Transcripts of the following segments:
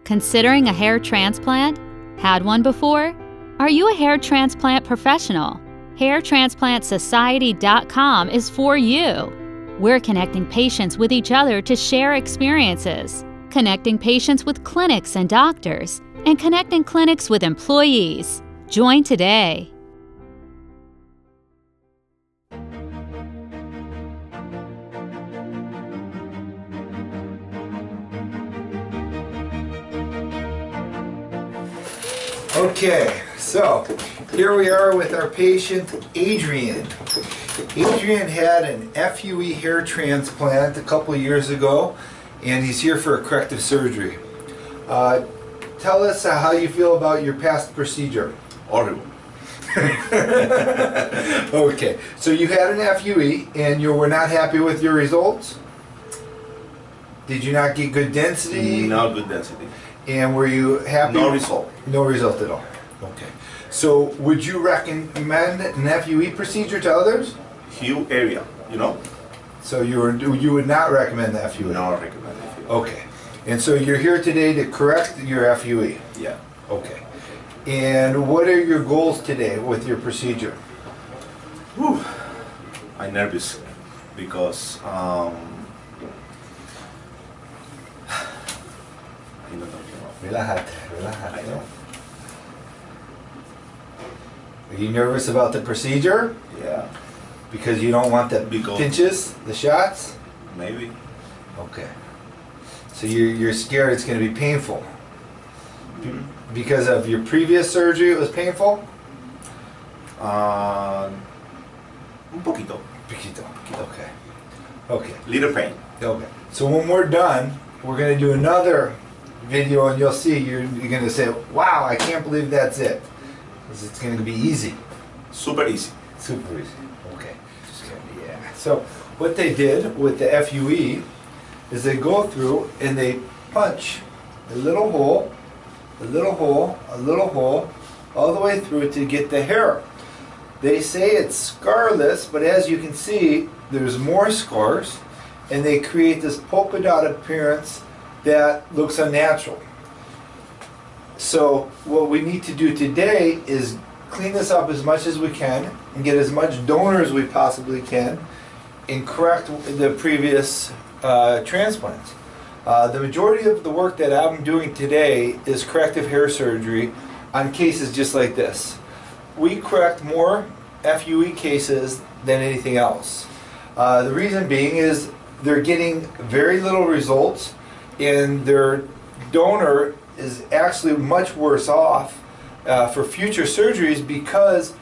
Considering a hair transplant? Had one before? Are you a hair transplant professional? HairTransplantSociety.com is for you. We're connecting patients with each other to share experiences, connecting patients with clinics and doctors, and connecting clinics with employees. Join today. Okay, so here we are with our patient Adrian. Adrian had an FUE hair transplant a couple of years ago, and he's here for a corrective surgery. Tell us how you feel about your past procedure. Horrible. Okay, so you had an FUE and you were not happy with your results? Did you not get good density? No good density. And were you happy? No result. No result at all. Okay. So would you recommend an FUE procedure to others? Huge area, you know? So you would not recommend the FUE? No, I recommend FUE. Okay. And so you're here today to correct your FUE? Yeah. Okay. And what are your goals today with your procedure? Whew. I'm nervous because Relájate, relájate. Are you nervous about the procedure? Yeah. Because you don't want the pinches, the shots? Maybe. Okay. So you're scared it's going to be painful. Because of your previous surgery it was painful? Un poquito. Poquito. Okay. Okay. Little pain. Okay. So when we're done, we're going to do another video and you'll see, you're going to say, wow, I can't believe that's it. It's going to be easy. Super easy. Super easy. Okay. Yeah. So what they did with the FUE is they go through and they punch a little hole, a little hole, a little hole, all the way through to get the hair. They say it's scarless, but as you can see, there's more scars, and they create this polka dot appearance that looks unnatural. So what we need to do today is clean this up as much as we can and get as much donor as we possibly can and correct the previous transplants. The majority of the work that I'm doing today is corrective hair surgery on cases just like this. We correct more FUE cases than anything else. The reason being is they're getting very little results, and their donor is actually much worse off for future surgeries because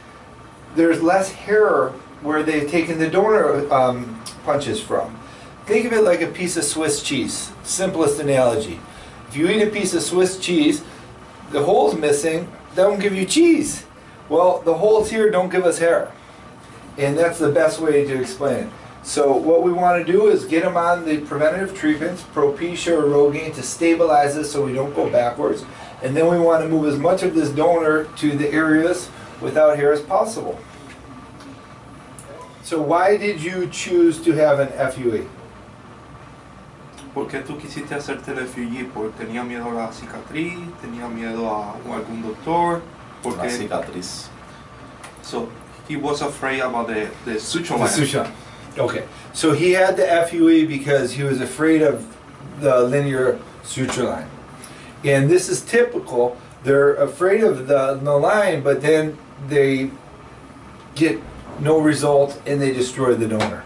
there's less hair where they've taken the donor punches from. Think of it like a piece of Swiss cheese. Simplest analogy. If you eat a piece of Swiss cheese, the hole's missing, that won't give you cheese. Well, the holes here don't give us hair. And that's the best way to explain it. So what we want to do is get them on the preventative treatments, Propecia or Rogaine, to stabilize this so we don't go backwards. And then we want to move as much of this donor to the areas without hair as possible. So why did you choose to have an FUE? ¿Por qué tú quisiste hacerte el FUE? ¿Porque tenía miedo a la cicatriz? ¿Tenía miedo a algún doctor? La cicatriz. So he was afraid about the suture line. The suture. Okay. So he had the FUE because he was afraid of the linear suture line. And this is typical. They're afraid of the line, but then they get no result and they destroy the donor.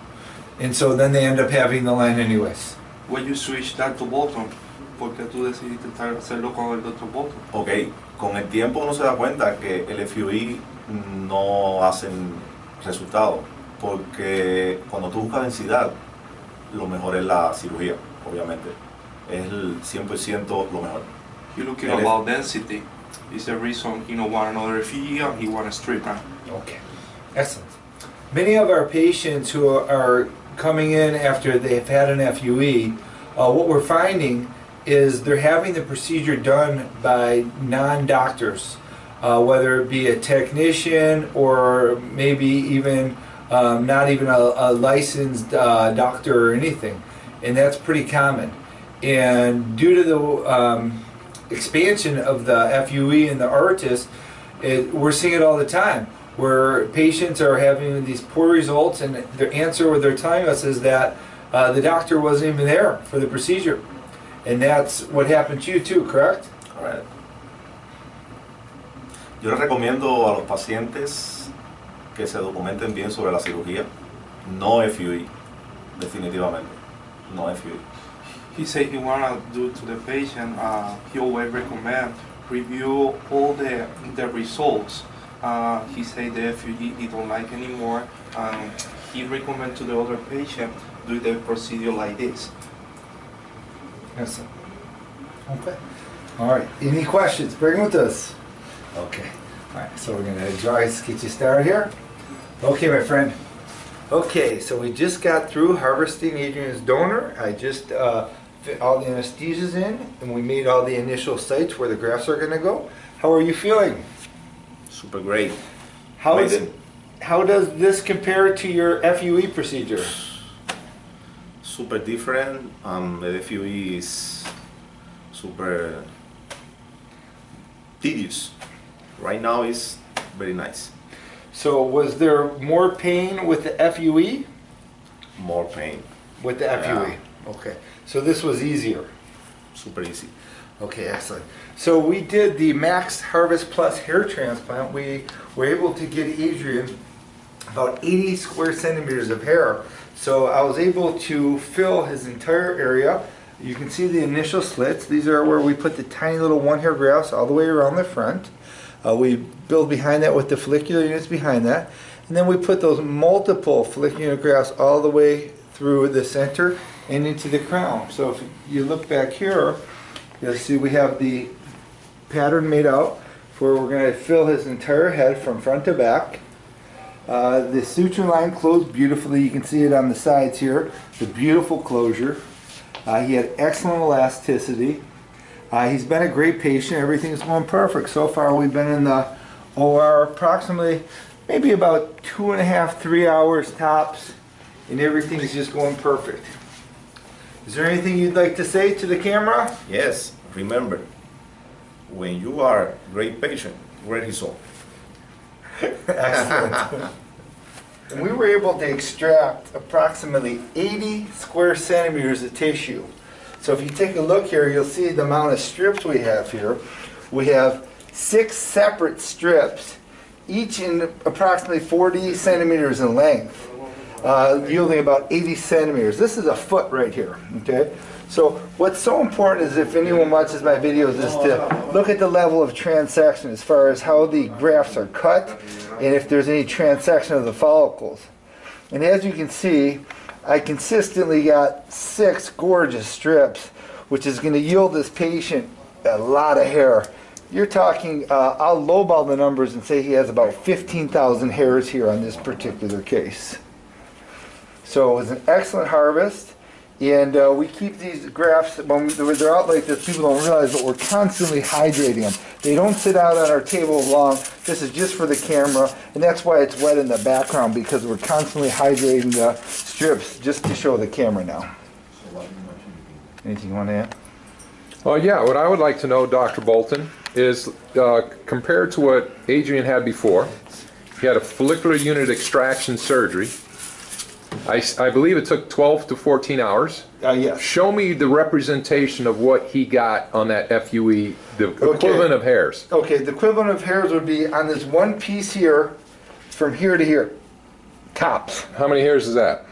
And so then they end up having the line anyways. When you switch that to Bolton, ¿por qué tú decidiste hacerlo con el Dr. Bolton? Ok, con el tiempo uno se da cuenta que el FUE no hacen resultado, porque cuando tú buscas densidad, lo mejor es la cirugía, obviamente. Es el 100% lo mejor. You're looking about density. Is the reason he don't want another FUE and he want a straight line. Okay, excellent. Many of our patients who are coming in after they've had an FUE, what we're finding is they're having the procedure done by non-doctors, whether it be a technician or maybe even not even a licensed doctor or anything, and that's pretty common. And due to the expansion of the FUE and the artist, we're seeing it all the time, where patients are having these poor results, and their answer, what they're telling us, is that the doctor wasn't even there for the procedure. And that's what happened to you too, correct? Correct. Yo les recomiendo a los pacientes que se documenten bien sobre la cirugía. No FUE, definitivamente. No FUE. He said he wanna do to the patient. He always recommend review all the results. He said the FUE he don't like anymore. He recommend to the other patient do the procedure like this. Yes. Okay. All right. Any questions? Bring with us. Okay. All right. So we're gonna get you started here. Okay, my friend. Okay. So we just got through harvesting Adrian's donor. I just fit all the anesthesias in, and we made all the initial sites where the grafts are gonna go. How are you feeling? Super great. How Amazing. How does this compare to your FUE procedure? Super different. The FUE is super tedious. Right now is very nice. So was there more pain with the FUE? More pain. With the FUE. Yeah. Okay. So this was easier. Super easy. Okay, excellent. So we did the MaxHarvest Plus hair transplant. We were able to get Adrian about 80 square centimeters of hair. So I was able to fill his entire area. You can see the initial slits. These are where we put the tiny little one hair grafts all the way around the front. We build behind that with the follicular units behind that. And then we put those multiple follicular grafts all the way through the center and into the crown. So if you look back here, you'll see we have the pattern made out where we're going to fill his entire head from front to back. The suture line closed beautifully. You can see it on the sides here. The beautiful closure. He had excellent elasticity. He's been a great patient. Everything's going perfect. So far we've been in the OR approximately maybe about 2.5, 3 hours tops, and everything's just going perfect. Is there anything you'd like to say to the camera? Yes, remember, when you are a great patient, great result. Excellent. And we were able to extract approximately 80 square centimeters of tissue. So if you take a look here, you'll see the amount of strips we have here. We have 6 separate strips, each in approximately 40 centimeters in length, yielding about 80 centimeters. This is a foot right here, okay? So what's so important is, if anyone watches my videos, is to look at the level of transection as far as how the grafts are cut and if there's any transection of the follicles. And as you can see, I consistently got 6 gorgeous strips, which is going to yield this patient a lot of hair. You're talking, I'll lowball the numbers and say he has about 15,000 hairs here on this particular case. So it was an excellent harvest. And we keep these grafts, when they're out like this, people don't realize that we're constantly hydrating them. They don't sit out on our table long. This is just for the camera, and that's why it's wet in the background, because we're constantly hydrating the strips just to show the camera now. Anything you want to add? Yeah, what I would like to know, Dr. Bolton, is compared to what Adrian had before, he had a follicular unit extraction surgery. I believe it took 12 to 14 hours. Yes. Show me the representation of what he got on that FUE, the equivalent of hairs. Okay, the equivalent of hairs would be on this one piece here, from here to here, tops. How many hairs is that?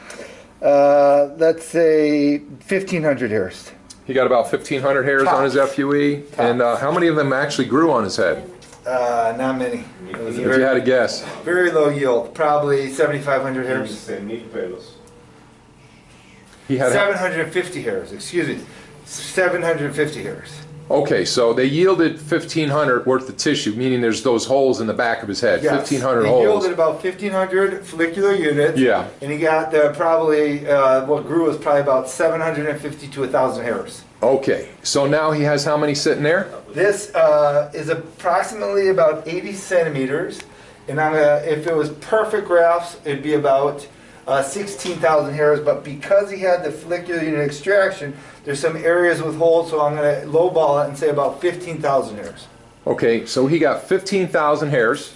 Let's say 1,500 hairs. He got about 1,500 hairs Tops. on his FUE. Tops. And how many of them actually grew on his head? Not many. If you had to guess. Very low yield, probably 7,500 hairs. He had 750 hairs, excuse me. 750 hairs. Okay, so they yielded 1,500 worth of tissue, meaning there's those holes in the back of his head, Yes. 1,500 He holes. yielded about 1,500 follicular units. Yeah. And he got probably, what grew was probably about 750 to 1,000 hairs. Okay, so now he has how many sitting there? This is approximately about 80 centimeters. And if it was perfect grafts, it'd be about 16,000 hairs, but because he had the follicular unit extraction, there's some areas with holes, so I'm going to lowball it and say about 15,000 hairs. Okay, so he got 15,000 hairs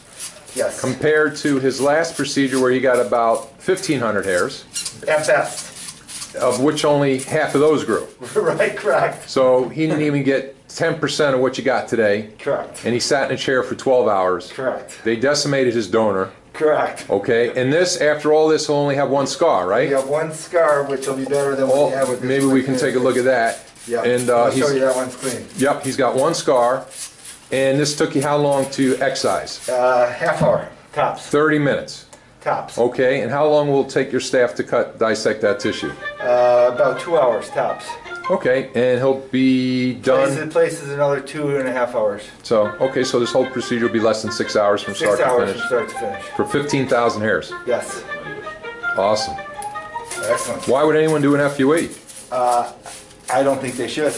Yes. compared to his last procedure where he got about 1,500 hairs, At best. of which only half of those grew. Right, correct. So he didn't even get 10% of what you got today, Correct. and he sat in a chair for 12 hours. Correct. They decimated his donor. Correct. Okay, and this, after all this, will only have one scar, right? You have one scar, which will be better than what you have with this. Maybe we can take a look at that. Yeah. And I'll show he's, you that one's clean. yep, he's got one scar, and this took you how long to excise? Half hour, tops. 30 minutes. Tops. Okay, and how long will it take your staff to dissect that tissue? About 2 hours, tops. Okay, and he'll be done. Place is another 2.5 hours. So, okay, so this whole procedure will be less than 6 hours from 6 start to hours finish. from start to finish. For 15,000 hairs. Yes. Awesome. Excellent. Why would anyone do an FUE? I don't think they should.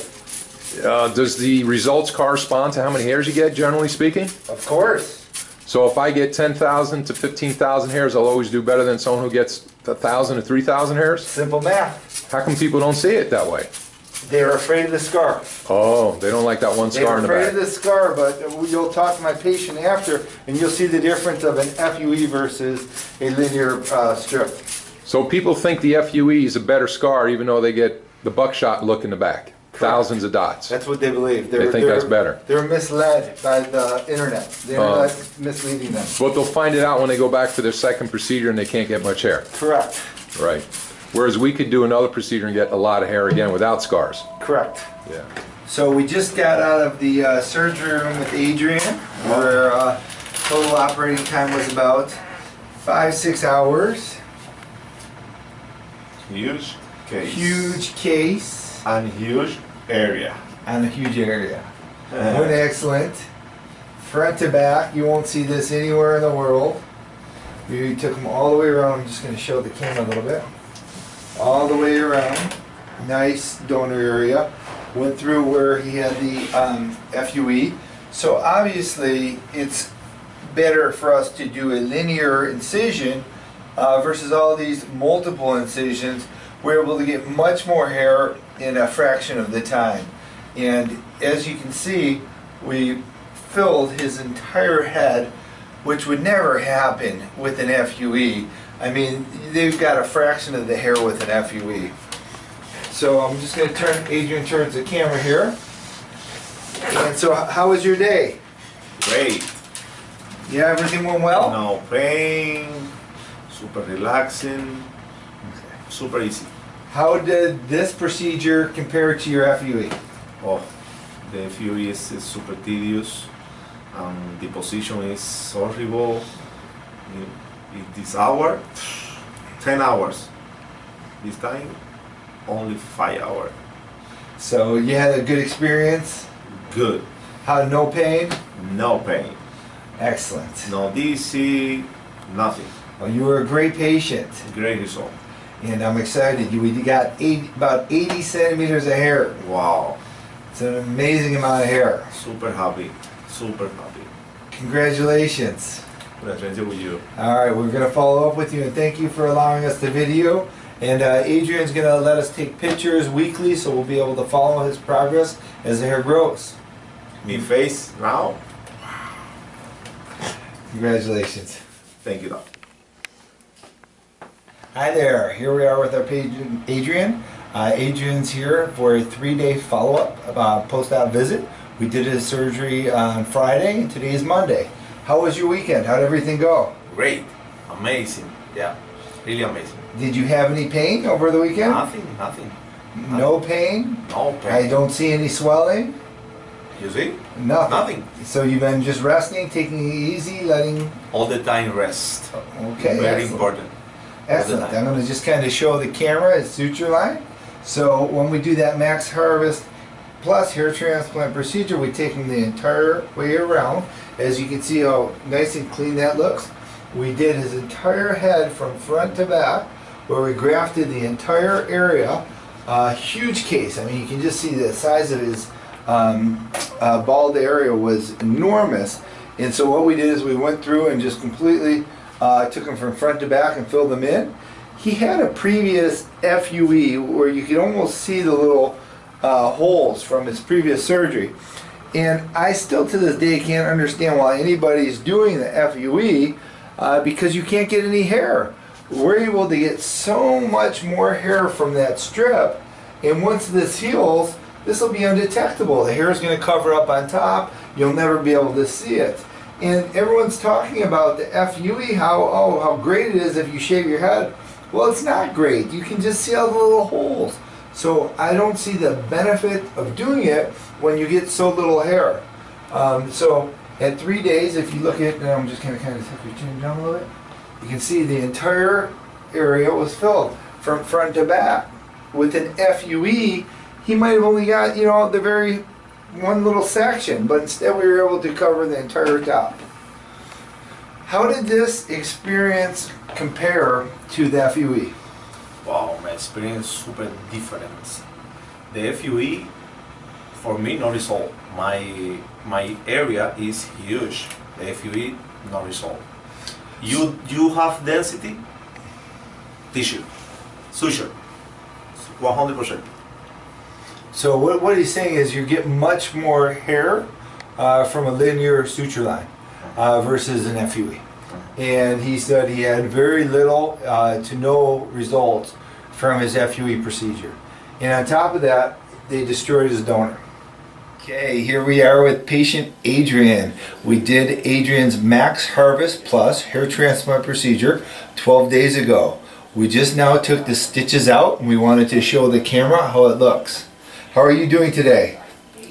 Does the results correspond to how many hairs you get, generally speaking? Of course. So if I get 10,000 to 15,000 hairs, I'll always do better than someone who gets 1,000 to 3,000 hairs? Simple math. How come people don't see it that way? They're afraid of the scar. Oh, they don't like that one scar in the They're afraid back. of the scar, but you'll talk to my patient after, and you'll see the difference of an FUE versus a linear strip. So people think the FUE is a better scar even though they get the buckshot look in the back. Thousands of dots. That's what they believe. They think that's better. They're misled by the internet. The internet's misleading them. But they'll find it out when they go back for their second procedure and they can't get much hair. Correct. Right. Whereas we could do another procedure and get a lot of hair again without scars. Correct. Yeah. So we just got out of the surgery room with Adrian, where total operating time was about 5-6 hours. Huge case. Huge case. And huge area. And a huge area. Went excellent. Front to back, you won't see this anywhere in the world. We took them all the way around. I'm just going to show the camera a little bit. All the way around. Nice donor area. Went through where he had the FUE. So obviously it's better for us to do a linear incision versus all these multiple incisions. We're able to get much more hair in a fraction of the time. And as you can see, we filled his entire head, which would never happen with an FUE. I mean, they've got a fraction of the hair with an FUE. So I'm just going to turn, Adrian turns the camera here. And so how was your day? Great. Yeah, everything went well? No pain. Super relaxing. Super easy. How did this procedure compare to your FUE? Oh, the FUE is super tedious. The position is horrible. In this hour, 10 hours. This time, only 5 hours. So you had a good experience? Good. Had no pain? No pain. Excellent. No DC, nothing. Well, you were a great patient. Great result. And I'm excited. We got about 80 centimeters of hair. Wow. It's an amazing amount of hair. Super happy. Super happy. Congratulations. Congratulations with you. All right, we're going to follow up with you, and thank you for allowing us the video. And Adrian's going to let us take pictures weekly, so we'll be able to follow his progress as the hair grows. My face now. Congratulations. Thank you, Doc. Hi there. Here we are with our patient Adrian. Adrian's here for a 3-day follow-up post-op visit. We did his surgery on Friday, and today is Monday. How was your weekend? How did everything go? Great. Amazing. Yeah. Really amazing. Did you have any pain over the weekend? Nothing. No pain? No pain. I don't see any swelling? You see? Nothing. Nothing. So you've been just resting, taking it easy, letting... All the time rest. Okay. Very excellent. important. Excellent. I'm going to just kind of show the camera at suture line. So when we do that MaxHarvest Plus hair transplant procedure, we take them the entire way around. As you can see how nice and clean that looks. We did his entire head from front to back, where we grafted the entire area. Huge case. I mean, you can just see the size of his bald area was enormous. And so what we did is we went through and just completely took him from front to back and filled them in. he had a previous FUE where you could almost see the little holes from his previous surgery. And I still to this day can't understand why anybody's doing the FUE because you can't get any hair. We're able to get so much more hair from that strip, and once this heals, this will be undetectable. The hair is going to cover up on top. You'll never be able to see it. And everyone's talking about the FUE, how great it is if you shave your head. Well, it's not great. You can just see all the little holes. So I don't see the benefit of doing it when you get so little hair. So at 3 days, if you look at, and I'm just going to kind of tuck your chin down a little bit, you can see the entire area was filled from front to back. With an FUE, he might have only got, you know, the very one little section, but instead we were able to cover the entire top. How did this experience compare to the FUE? Wow, my experience super different. The FUE, for me, no result. My area is huge. The FUE, no result. You have density, tissue, suture, 100%. So what he's saying is you get much more hair from a linear suture line versus an FUE. And he said he had very little to no results from his FUE procedure. And on top of that, they destroyed his donor. Okay, here we are with patient Adrian. We did Adrian's MaxHarvest Plus hair transplant procedure 12 days ago. We just now took the stitches out and we wanted to show the camera how it looks. How are you doing today?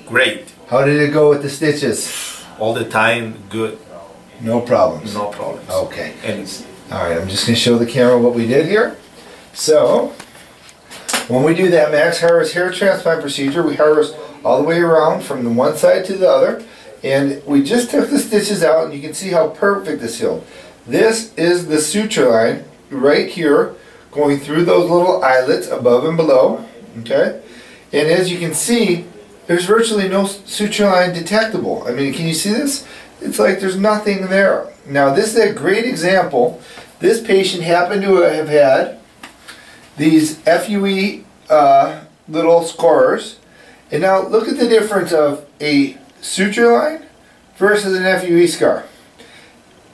Great. How did it go with the stitches? All the time, good. No problems? No problems. Okay. And Alright, I'm just going to show the camera what we did here. So, when we do that MaxHarvest hair transplant procedure, we harvest all the way around from the one side to the other. And we just took the stitches out and you can see how perfect this healed. This is the suture line right here going through those little eyelets above and below. Okay? And as you can see, there's virtually no suture line detectable. I mean, can you see this? It's like there's nothing there. Now, this is a great example. This patient happened to have had these FUE little scars. And now look at the difference of a suture line versus an FUE scar.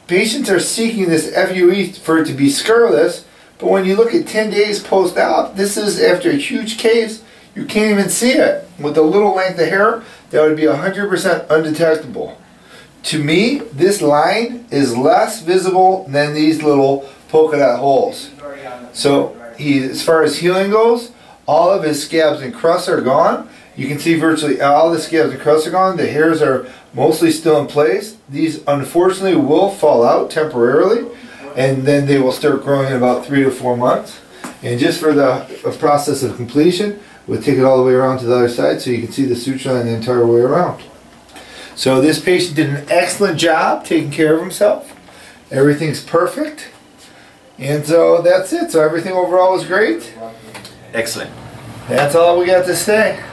Patients are seeking this FUE for it to be scarless, but when you look at 10 days post-op, this is after a huge case. You can't even see it. With a little length of hair, that would be 100% undetectable. To me, this line is less visible than these little polka dot holes. So, as far as healing goes, all of his scabs and crusts are gone. You can see virtually all the scabs and crusts are gone. The hairs are mostly still in place. These, unfortunately, will fall out temporarily, and then they will start growing in about 3 to 4 months. And just for the process of completion, we'll take it all the way around to the other side so you can see the suture line the entire way around. So this patient did an excellent job taking care of himself. Everything's perfect. And so that's it. So everything overall was great. excellent. That's all we got to say.